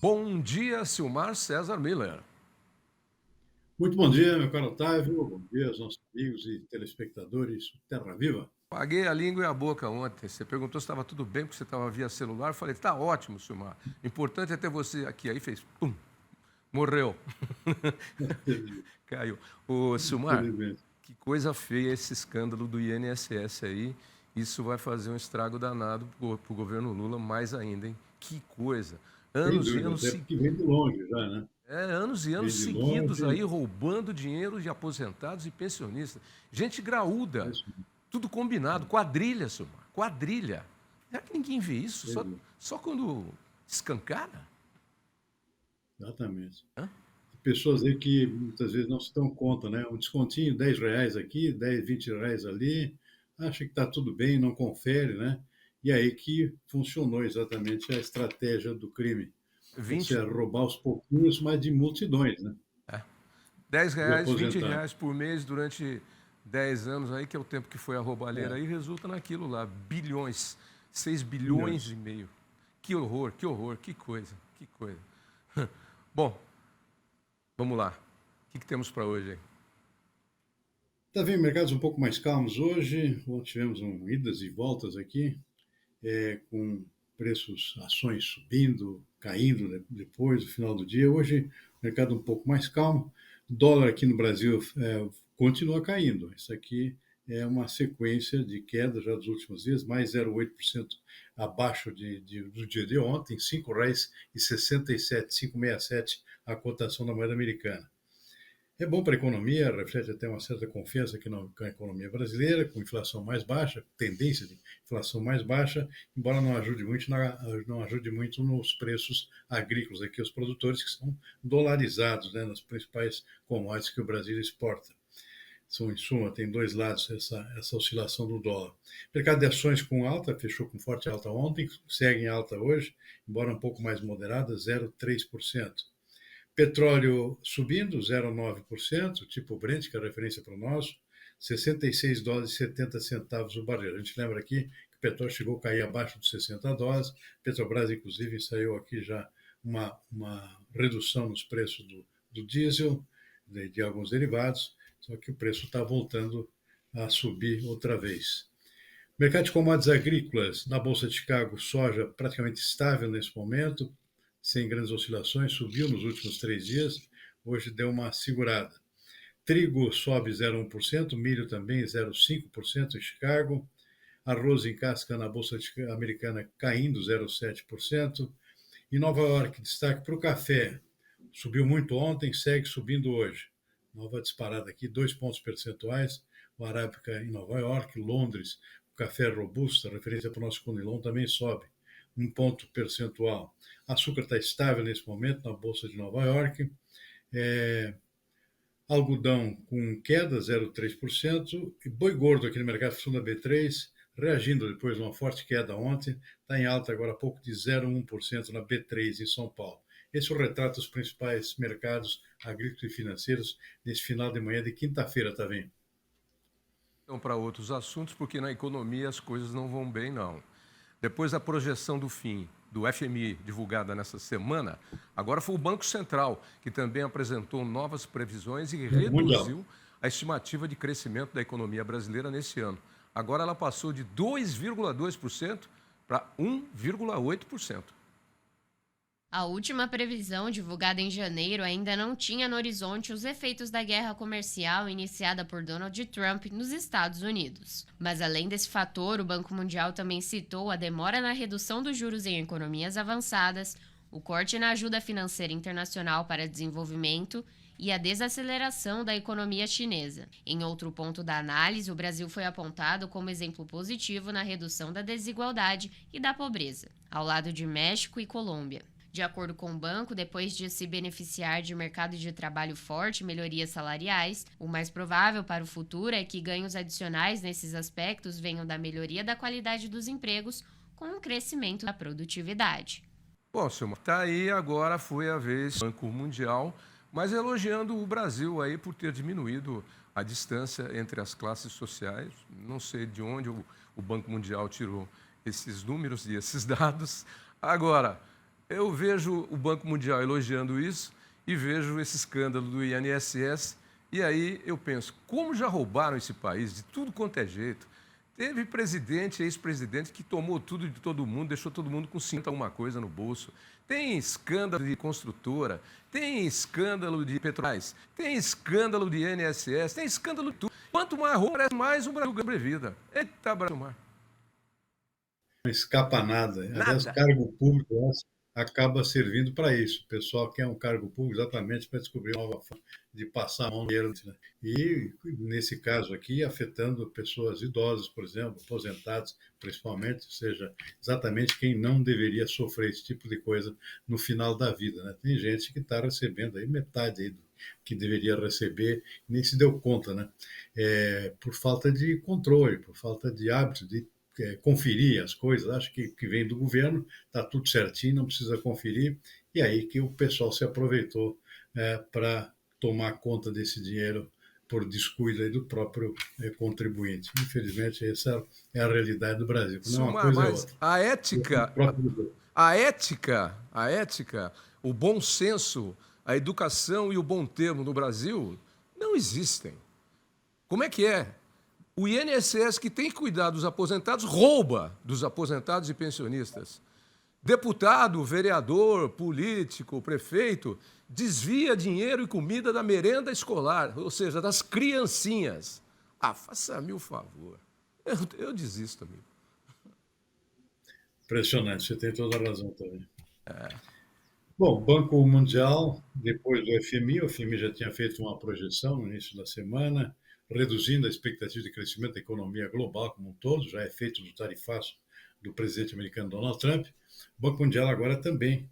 Bom dia, Silmar César Miller. Muito bom dia, meu caro Otávio. Bom dia aos nossos amigos e telespectadores do Terra Viva. Paguei a língua e a boca ontem. Você perguntou se estava tudo bem, porque você estava via celular. Eu falei, tá ótimo, Silmar. Importante é ter você aqui. Aí fez, pum, morreu. Caiu. Ô, Silmar, Infelizmente. que coisa feia esse escândalo do INSS aí. Isso vai fazer um estrago danado pro governo Lula mais ainda, hein? Que coisa. Sem Anos e dúvida, anos até porque vem de longe já, né? anos e anos Vem de seguidos longe. aí roubando dinheiro de aposentados e pensionistas. Gente É graúda, isso mesmo. tudo combinado, quadrilha, Silmar, quadrilha. Será que ninguém vê isso? Sem Só, dúvida. só quando escancara? Exatamente. Hã? Tem pessoas aí que muitas vezes não se dão conta, né? Um descontinho, R$ 10 aqui, 10, R$ 20 ali, acha que está tudo bem, não confere, né? E aí que funcionou exatamente a estratégia do crime. Ou 20, seja, roubar aos pouquinhos, mas de multidões, né? é, 10 De reais, 20 aposentados. reais por mês durante 10 anos aí, que é o tempo que foi a roubalheira É, aí, resulta naquilo lá, bilhões, 6 bilhões e milhões. meio. Que horror, que coisa, que coisa. Bom, vamos lá. O que temos para hoje aí? Está vendo mercados um pouco mais calmos hoje. Ontem tivemos idas e voltas aqui, com preços, ações subindo, caindo depois, no final do dia. Hoje, mercado um pouco mais calmo. Dólar aqui no Brasil continua caindo. Isso aqui é uma sequência de queda já dos últimos dias, mais 0,8% abaixo do dia de ontem, R$ 5,67, 5,67 a cotação da moeda americana. É bom para a economia, reflete até uma certa confiança aqui na economia brasileira, com inflação mais baixa, tendência de inflação mais baixa, embora não ajude muito nos preços agrícolas aqui, os produtores que são dolarizados, né, nas principais commodities que o Brasil exporta. São, em suma, tem dois lados essa oscilação do dólar. Mercado de ações com alta, fechou com forte alta ontem, segue em alta hoje, embora um pouco mais moderada, 0,3%. Petróleo subindo 0,9%, tipo Brent, que é a referência para o nosso, US$ 66,70 o barril. A gente lembra aqui que o petróleo chegou a cair abaixo de US$ 60. Petrobras, inclusive, saiu aqui já uma redução nos preços do diesel, de alguns derivados, só que o preço está voltando a subir outra vez. Mercado de commodities agrícolas, na Bolsa de Chicago, soja praticamente estável nesse momento, sem grandes oscilações, subiu nos últimos 3 dias, hoje deu uma segurada. Trigo sobe 0,1%, milho também 0,5% em Chicago, arroz em casca na Bolsa Americana caindo 0,7%, e Nova York, destaque para o café, subiu muito ontem, segue subindo hoje. Nova disparada aqui, 2 pontos percentuais, o Arábica em Nova York, Londres, o café robusta, referência para o nosso Conilon, também sobe 1 ponto percentual. Açúcar está estável nesse momento na Bolsa de Nova York. É, algodão com queda, 0,3%. E boi gordo aqui no mercado fundo da B3, reagindo depois de uma forte queda ontem, está em alta agora há pouco de 0,1% na B3 em São Paulo. Esse é o retrato dos principais mercados agrícolas e financeiros nesse final de manhã de quinta-feira, tá vendo? Então, para outros assuntos, porque na economia as coisas não vão bem, não. Depois da projeção do fim do FMI divulgada nessa semana, agora foi o Banco Central que também apresentou novas previsões e Mundial. reduziu a estimativa de crescimento da economia brasileira nesse ano. Agora ela passou de 2,2% para 1,8%. A última previsão, divulgada em janeiro, ainda não tinha no horizonte os efeitos da guerra comercial iniciada por Donald Trump nos Estados Unidos. Mas além desse fator, o Banco Mundial também citou a demora na redução dos juros em economias avançadas, o corte na ajuda financeira internacional para desenvolvimento e a desaceleração da economia chinesa. Em outro ponto da análise, o Brasil foi apontado como exemplo positivo na redução da desigualdade e da pobreza, ao lado de México e Colômbia. De acordo com o banco, depois de se beneficiar de mercado de trabalho forte e melhorias salariais, o mais provável para o futuro é que ganhos adicionais nesses aspectos venham da melhoria da qualidade dos empregos com o crescimento da produtividade. Bom, Silmar, tá aí agora foi a vez do Banco Mundial, mas elogiando o Brasil aí por ter diminuído a distância entre as classes sociais. Não sei de onde o Banco Mundial tirou esses números e esses dados. Agora, Eu vejo o Banco Mundial elogiando isso e vejo esse escândalo do INSS. E aí eu penso, como já roubaram esse país de tudo quanto é jeito? Teve presidente, ex-presidente, que tomou tudo de todo mundo, deixou todo mundo com 50 alguma coisa no bolso. Tem escândalo de construtora, tem escândalo de Petrobras, tem escândalo de INSS, tem escândalo de tudo. Quanto mais roubo, parece mais o Brasil ganha vida. Eita, Brasil, mar. Não escapa nada. Aliás, Nada. cargo público acaba servindo para isso. O pessoal quer um cargo público exatamente para descobrir uma nova forma de passar a mão no dinheiro. Né? E, nesse caso aqui, afetando pessoas idosas, por exemplo, aposentados, principalmente, ou seja, exatamente quem não deveria sofrer esse tipo de coisa no final da vida. Né? Tem gente que está recebendo aí metade aí do que deveria receber, nem se deu conta, né? Por falta de controle, por falta de hábito, de conferir as coisas, acho que vem do governo, está tudo certinho, não precisa conferir, e aí que o pessoal se aproveitou para tomar conta desse dinheiro por descuido aí do próprio contribuinte. Infelizmente, essa é a realidade do Brasil. Não é uma Sumar, coisa, é mas outra. a O ética, próprio a ética, o bom senso, a educação e o bom termo no Brasil não existem. Como é que é? O INSS, que tem que cuidar dos aposentados, rouba dos aposentados e pensionistas. Deputado, vereador, político, prefeito, desvia dinheiro e comida da merenda escolar, ou seja, das criancinhas. Ah, faça-me o favor. Eu desisto, amigo. impressionante, você tem toda a razão também. Bom, o Banco Mundial, depois do FMI, o FMI já tinha feito uma projeção no início da semana, reduzindo a expectativa de crescimento da economia global como um todo, já é feito do tarifaço do presidente americano Donald Trump. O Banco Mundial agora também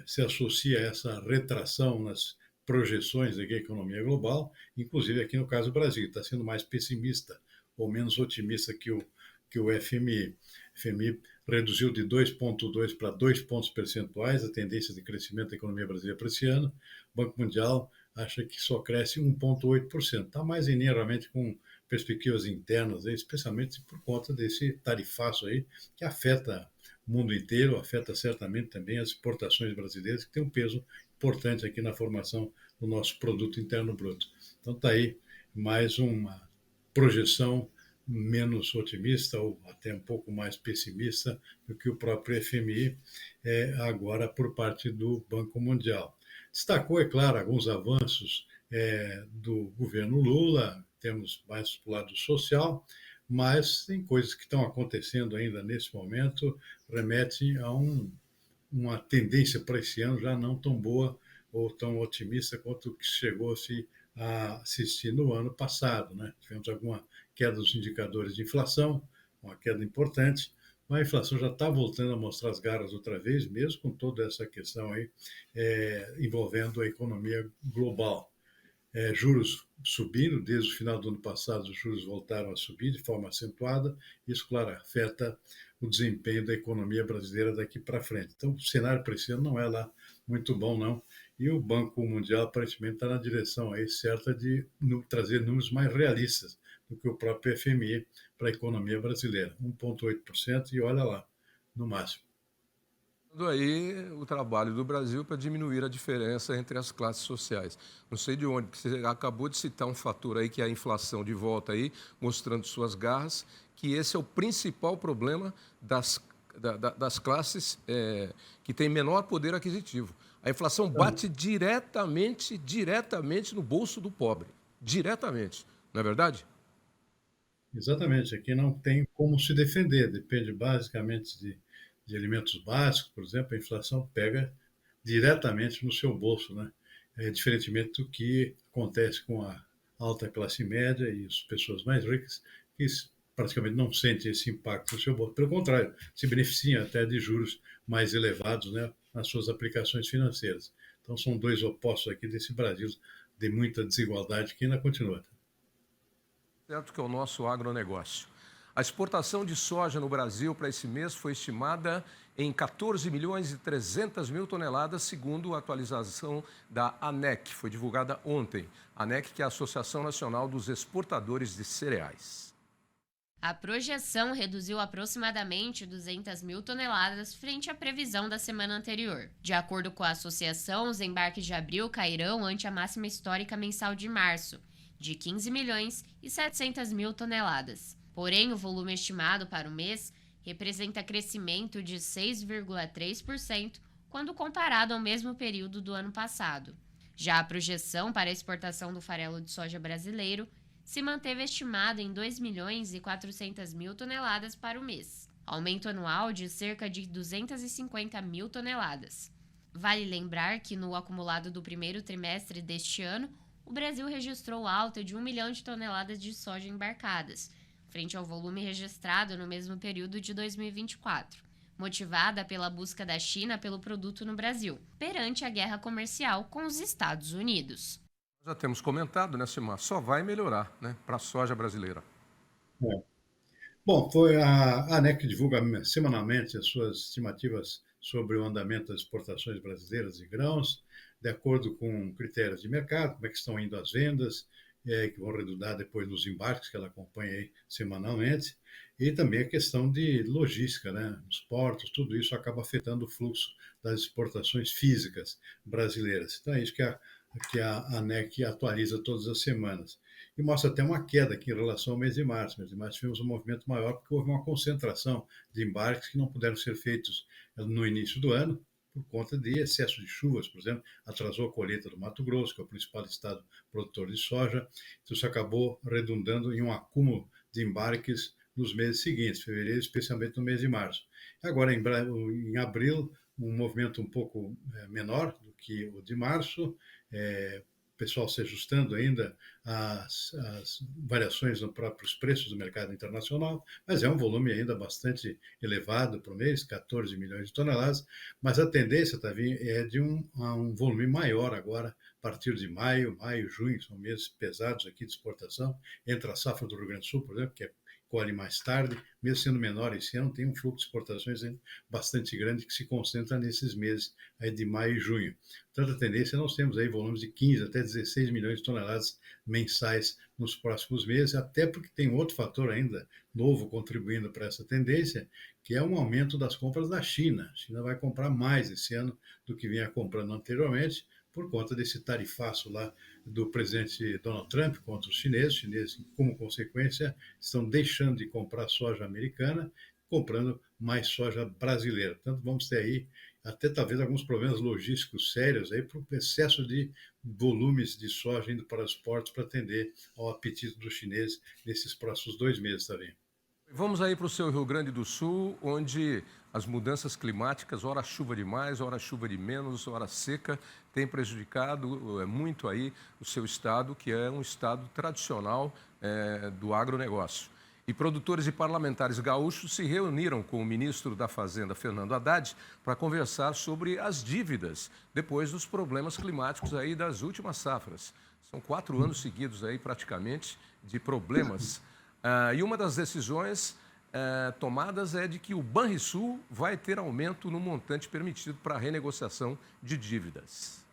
se associa a essa retração nas projeções da economia global, inclusive aqui no caso do Brasil, está sendo mais pessimista ou menos otimista que o FMI. O FMI reduziu de 2,2 para 2 pontos percentuais a tendência de crescimento da economia brasileira para esse ano. O Banco Mundial acha que só cresce 1,8%. Está mais em linha realmente com perspectivas internas, especialmente por conta desse tarifaço aí, que afeta o mundo inteiro, afeta certamente também as exportações brasileiras, que tem um peso importante aqui na formação do nosso produto interno bruto. Então está aí mais uma projeção menos otimista ou até um pouco mais pessimista do que o próprio FMI agora por parte do Banco Mundial. Destacou, é claro, alguns avanços do governo Lula, temos mais para o lado social, mas tem coisas que estão acontecendo ainda nesse momento, remete a uma tendência para esse ano já não tão boa ou tão otimista quanto o que chegou-se a assistir no ano passado. Né? Tivemos alguma queda dos indicadores de inflação, uma queda importante, mas a inflação já está voltando a mostrar as garras outra vez, mesmo com toda essa questão aí envolvendo a economia global. Juros subindo, desde o final do ano passado, os juros voltaram a subir de forma acentuada, isso, claro, afeta o desempenho da economia brasileira daqui para frente. Então, o cenário para esse ano não é lá muito bom, não. E o Banco Mundial, aparentemente, está na direção aí certa de trazer números mais realistas do que o próprio FMI para a economia brasileira. 1,8% e olha lá, no máximo. Aí o trabalho do Brasil para diminuir a diferença entre as classes sociais. Não sei de onde, porque você acabou de citar um fator aí que é a inflação de volta aí, mostrando suas garras, que esse é o principal problema das classes que têm menor poder aquisitivo. A inflação bate diretamente no bolso do pobre. Diretamente. Não é verdade? Exatamente. Aqui não tem como se defender. Depende basicamente de alimentos básicos, por exemplo, a inflação pega diretamente no seu bolso, né? Diferentemente do que acontece com a alta classe média e as pessoas mais ricas, que praticamente não sentem esse impacto no seu bolso. Pelo contrário, se beneficiam até de juros mais elevados, né, nas suas aplicações financeiras. Então, são dois opostos aqui desse Brasil de muita desigualdade que ainda continua. Certo que é o nosso agronegócio. A exportação de soja no Brasil para esse mês foi estimada em 14 milhões e 300 mil toneladas, segundo a atualização da ANEC, foi divulgada ontem. A ANEC, que é a Associação Nacional dos Exportadores de Cereais. A projeção reduziu aproximadamente 200 mil toneladas frente à previsão da semana anterior. De acordo com a associação, os embarques de abril cairão ante a máxima histórica mensal de março, de 15 milhões e 700 mil toneladas. Porém, o volume estimado para o mês representa crescimento de 6,3% quando comparado ao mesmo período do ano passado. Já a projeção para a exportação do farelo de soja brasileiro se manteve estimada em 2 milhões e 400 mil toneladas para o mês, aumento anual de cerca de 250 mil toneladas. Vale lembrar que no acumulado do primeiro trimestre deste ano, o Brasil registrou alta de 1 milhão de toneladas de soja embarcadas, frente ao volume registrado no mesmo período de 2024, motivada pela busca da China pelo produto no Brasil, perante a guerra comercial com os Estados Unidos. Já temos comentado, né, Simar? Só vai melhorar, né, para a soja brasileira. É. Bom, foi a ANEC que divulga semanalmente as suas estimativas sobre o andamento das exportações brasileiras de grãos, de acordo com critérios de mercado, como é que estão indo as vendas, que vão redundar depois nos embarques que ela acompanha aí semanalmente, e também a questão de logística, né? Os portos, tudo isso acaba afetando o fluxo das exportações físicas brasileiras. Então é isso que a ANEC atualiza todas as semanas. E mostra até uma queda aqui em relação ao mês de março. No mês de março tivemos um movimento maior porque houve uma concentração de embarques que não puderam ser feitos no início do ano, por conta de excesso de chuvas, por exemplo, atrasou a colheita do Mato Grosso, que é o principal estado produtor de soja, então isso acabou redundando em um acúmulo de embarques nos meses seguintes, fevereiro, especialmente no mês de março. Agora, em abril, um movimento um pouco menor do que o de março, o pessoal se ajustando ainda às variações nos próprios preços do mercado internacional, mas é um volume ainda bastante elevado por mês, 14 milhões de toneladas, mas a tendência, Tavinho, é de um volume maior agora, a partir de maio, junho, são meses pesados aqui de exportação, entre a safra do Rio Grande do Sul, por exemplo, que colhe mais tarde, mesmo sendo menor esse ano, tem um fluxo de exportações bastante grande que se concentra nesses meses aí de maio e junho. Portanto, a tendência, nós temos aí volumes de 15 até 16 milhões de toneladas mensais nos próximos meses, até porque tem outro fator ainda novo contribuindo para essa tendência, que é um aumento das compras da China. A China vai comprar mais esse ano do que vinha comprando anteriormente, por conta desse tarifaço lá do presidente Donald Trump contra os chineses. Os chineses, como consequência, estão deixando de comprar soja americana, comprando mais soja brasileira. Portanto, vamos ter aí até talvez alguns problemas logísticos sérios aí por excesso de volumes de soja indo para os portos para atender ao apetite dos chineses nesses próximos 2 meses também. Vamos aí para o seu Rio Grande do Sul, onde as mudanças climáticas, ora chuva de mais, ora chuva de menos, ora seca, tem prejudicado muito aí o seu estado, que é um estado tradicional do agronegócio. E produtores e parlamentares gaúchos se reuniram com o ministro da Fazenda, Fernando Haddad, para conversar sobre as dívidas depois dos problemas climáticos aí das últimas safras. São 4 anos seguidos aí praticamente de problemas. E uma das decisões tomadas é de que o Banrisul vai ter aumento no montante permitido para a renegociação de dívidas.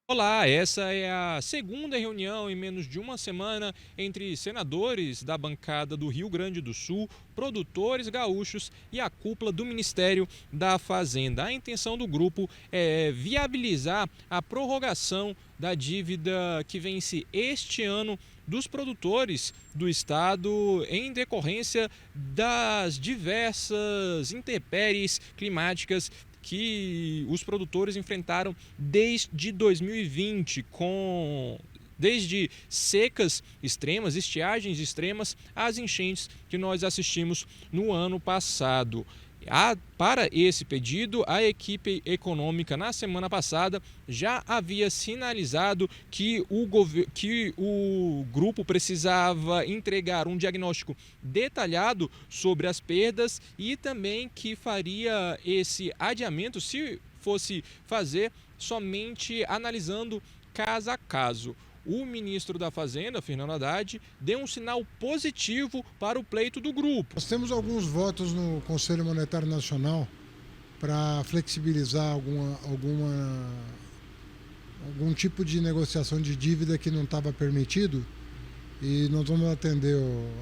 Olá, essa é a segunda reunião em menos de uma semana entre senadores da bancada do Rio Grande do Sul, produtores gaúchos e a cúpula do Ministério da Fazenda. A intenção do grupo é viabilizar a prorrogação da dívida que vence este ano dos produtores do estado em decorrência das diversas intempéries climáticas que os produtores enfrentaram desde 2020, desde secas extremas, estiagens extremas, às enchentes que nós assistimos no ano passado. Para esse pedido, a equipe econômica na semana passada já havia sinalizado que o grupo precisava entregar um diagnóstico detalhado sobre as perdas e também que faria esse adiamento, se fosse fazer, somente analisando caso a caso. O ministro da Fazenda, Fernando Haddad, deu um sinal positivo para o pleito do grupo. Nós temos alguns votos no Conselho Monetário Nacional para flexibilizar algum tipo de negociação de dívida que não estava permitido. e nós vamos atender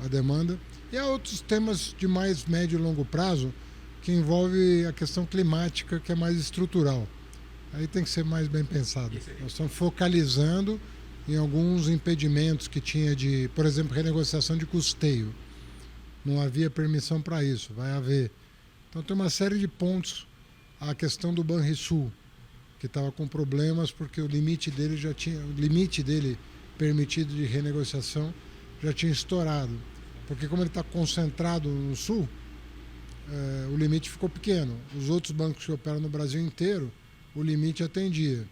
a demanda. E há outros temas de mais médio e longo prazo que envolve a questão climática, que é mais estrutural. Aí tem que ser mais bem pensado. Nós estamos focalizando em alguns impedimentos que tinha de, por exemplo, renegociação de custeio. Não havia permissão para isso, vai haver. Então tem uma série de pontos. A questão do Banrisul, que estava com problemas porque o limite dele permitido de renegociação já tinha estourado. Porque como ele está concentrado no sul, o limite ficou pequeno. Os outros bancos que operam no Brasil inteiro, o limite atendia.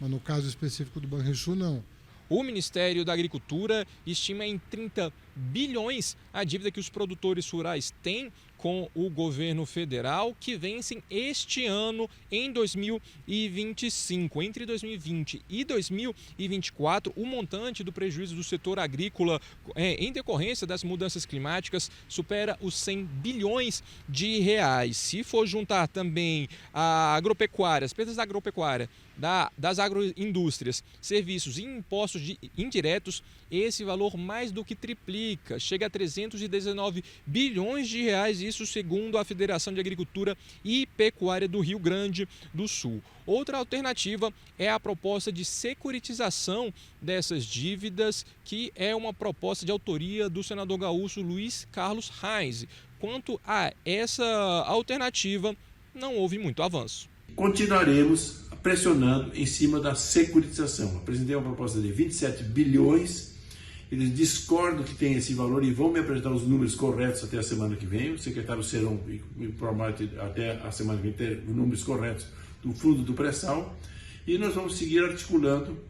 Mas no caso específico do Banrisul, não. O Ministério da Agricultura estima em 30 bilhões a dívida que os produtores rurais têm com o governo federal, que vencem este ano em 2025. Entre 2020 e 2024, o montante do prejuízo do setor agrícola em decorrência das mudanças climáticas supera os 100 bilhões de reais. Se for juntar também a agropecuária, as perdas da agropecuária, das agroindústrias, serviços e impostos indiretos, esse valor mais do que triplica, chega a 319 bilhões de reais, isso segundo a Federação de Agricultura e Pecuária do Rio Grande do Sul. Outra alternativa é a proposta de securitização dessas dívidas, que é uma proposta de autoria do senador gaúcho Luiz Carlos Reis. Quanto a essa alternativa, não houve muito avanço. Continuaremos pressionando em cima da securitização. Apresentei uma proposta de 27 bilhões, eles discordam que tem esse valor e vão me apresentar os números corretos até a semana que vem. O secretário Serão me promete até a semana que vem ter os números corretos do fundo do pré-sal, e nós vamos seguir articulando,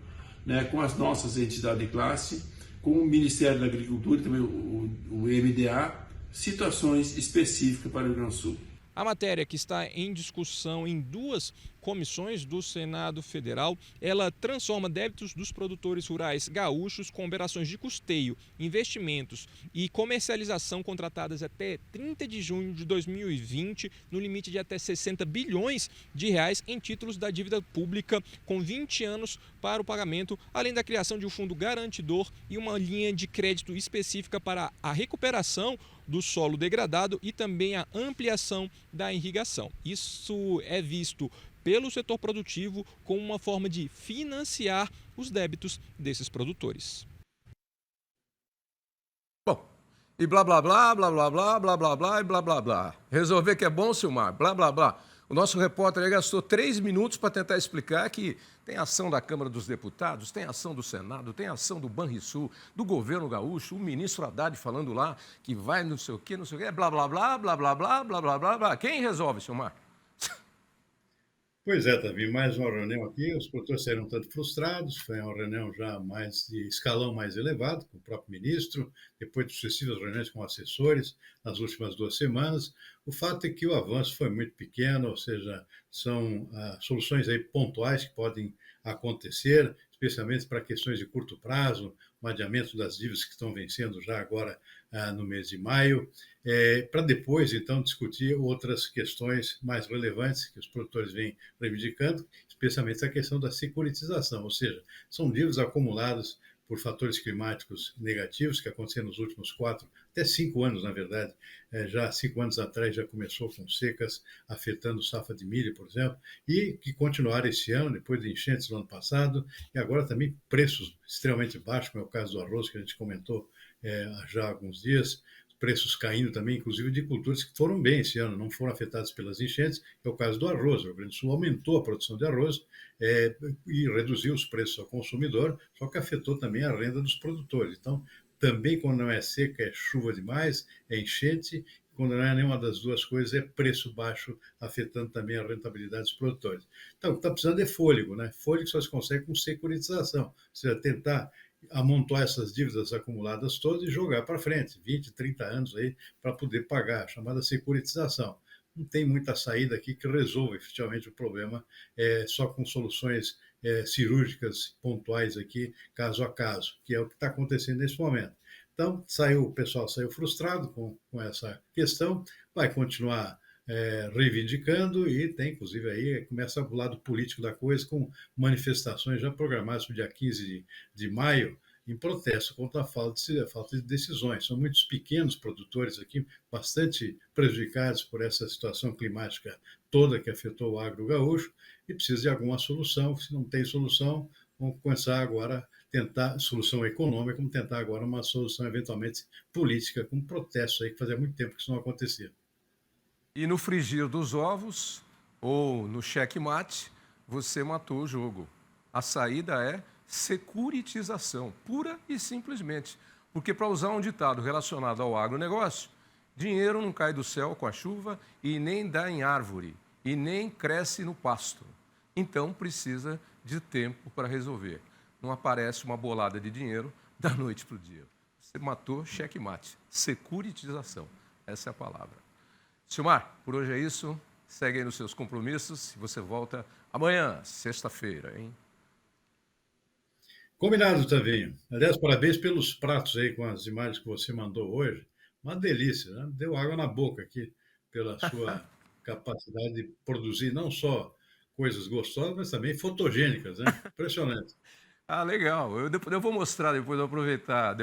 né, com as nossas entidades de classe, com o Ministério da Agricultura e também o MDA, situações específicas para o Rio Grande do Sul. A matéria, que está em discussão em duas comissões do Senado Federal, ela transforma débitos dos produtores rurais gaúchos com operações de custeio, investimentos e comercialização contratadas até 30 de junho de 2020, no limite de até 60 bilhões de reais em títulos da dívida pública, com 20 anos para o pagamento, além da criação de um fundo garantidor e uma linha de crédito específica para a recuperação do solo degradado e também a ampliação da irrigação. Isso é visto pelo setor produtivo como uma forma de financiar os débitos desses produtores. Bom, e blá blá blá, blá blá blá, blá blá blá e blá blá blá. Resolver que é bom, Silmar, blá blá blá. O nosso repórter aí gastou 3 minutos para tentar explicar que tem ação da Câmara dos Deputados, tem ação do Senado, tem ação do Banrisul, do governo gaúcho, o ministro Haddad falando lá que vai não sei o quê, blá blá blá, blá blá blá, blá blá blá blá. Quem resolve, Silmar? Pois é, Davi, mais uma reunião aqui, os produtores saíram um tanto frustrados, foi uma reunião já mais de escalão mais elevado, com o próprio ministro, depois de sucessivas reuniões com assessores nas últimas 2 semanas. O fato é que o avanço foi muito pequeno, ou seja, são soluções aí pontuais que podem acontecer, especialmente para questões de curto prazo, um adiamento das dívidas que estão vencendo já agora no mês de maio, para depois, então, discutir outras questões mais relevantes que os produtores vêm reivindicando, especialmente a questão da securitização, ou seja, são dívidas acumuladas por fatores climáticos negativos que aconteceram nos últimos 4, até 5 anos, na verdade. Já 5 anos atrás já começou com secas afetando safra de milho, por exemplo, e que continuaram esse ano, depois de enchentes no ano passado, e agora também preços extremamente baixos, como é o caso do arroz, que a gente comentou já há alguns dias, preços caindo também, inclusive de culturas que foram bem esse ano, não foram afetadas pelas enchentes, que é o caso do arroz. O Rio Grande do Sul aumentou a produção de arroz e reduziu os preços ao consumidor, só que afetou também a renda dos produtores. Então, também quando não é seca, é chuva demais, é enchente, quando não é nenhuma das duas coisas, é preço baixo, afetando também a rentabilidade dos produtores. Então, o que está precisando é fôlego, né? Fôlego só se consegue com securitização, ou seja, tentar amontoar essas dívidas acumuladas todas e jogar para frente, 20, 30 anos aí, para poder pagar, a chamada securitização. Não tem muita saída aqui que resolva efetivamente o problema, só com soluções cirúrgicas pontuais aqui, caso a caso, que é o que está acontecendo nesse momento. Então, o pessoal saiu frustrado com essa questão, vai continuar reivindicando e tem, inclusive, aí começa o lado político da coisa com manifestações já programadas para o dia 15 de maio em protesto contra a falta de decisões. São muitos pequenos produtores aqui, bastante prejudicados por essa situação climática toda que afetou o agro gaúcho e precisa de alguma solução. Se não tem solução, vamos começar agora a tentar solução econômica, vamos tentar agora uma solução eventualmente política, com protestos aí, que fazia muito tempo que isso não acontecia. E no frigir dos ovos, ou no checkmate, você matou o jogo. A saída é securitização, pura e simplesmente. Porque, para usar um ditado relacionado ao agronegócio, dinheiro não cai do céu com a chuva e nem dá em árvore, e nem cresce no pasto. Então, precisa de tempo para resolver. Não aparece uma bolada de dinheiro da noite para o dia. Você matou checkmate, securitização. Essa é a palavra. Silmar, por hoje é isso. Segue aí nos seus compromissos e você volta amanhã, sexta-feira, hein? Combinado, Tavinho. Aliás, parabéns pelos pratos aí com as imagens que você mandou hoje. Uma delícia, né? Deu água na boca aqui pela sua capacidade de produzir não só coisas gostosas, mas também fotogênicas, né? Impressionante. Ah, legal. Eu vou mostrar, depois eu vou aproveitar,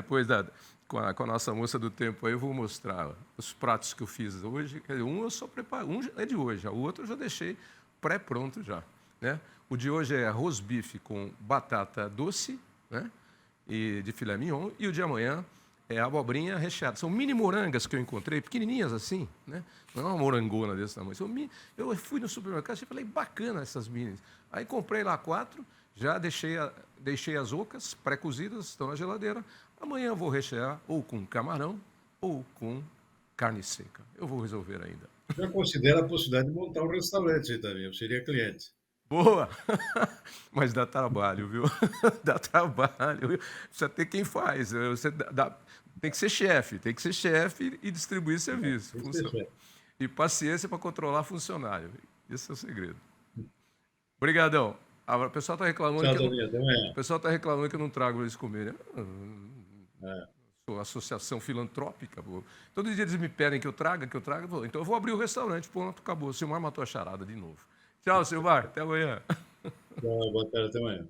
com a nossa moça do tempo aí, eu vou mostrar os pratos que eu fiz hoje. Um eu só preparo, um é de hoje, o outro eu já deixei pré-pronto já, né? O de hoje é arroz bife com batata doce, né? E de filé mignon, e o de amanhã é abobrinha recheada. São mini morangas que eu encontrei, pequenininhas assim, né? Não é uma morangona desse tamanho. Eu fui no supermercado e falei, bacana essas minis. Aí comprei lá 4, já deixei as ocas pré-cozidas, estão na geladeira. Amanhã eu vou rechear ou com camarão ou com carne seca. Eu vou resolver ainda. Já considera a possibilidade de montar um restaurante, Tavinho. Eu seria cliente. Boa! Mas dá trabalho, viu? Dá trabalho. Viu? Precisa ter quem faz. Tem que ser chefe e distribuir serviço. E paciência para controlar funcionário. Esse é o segredo. Obrigadão. O pessoal está reclamando, que eu não trago eles comer. Sou associação filantrópica. Pô. Todo dia eles me pedem que eu traga. Então eu vou abrir o restaurante. Pronto, acabou. O Silmar matou a charada de novo. Tchau, Silmar. Até amanhã. Boa tarde, até amanhã.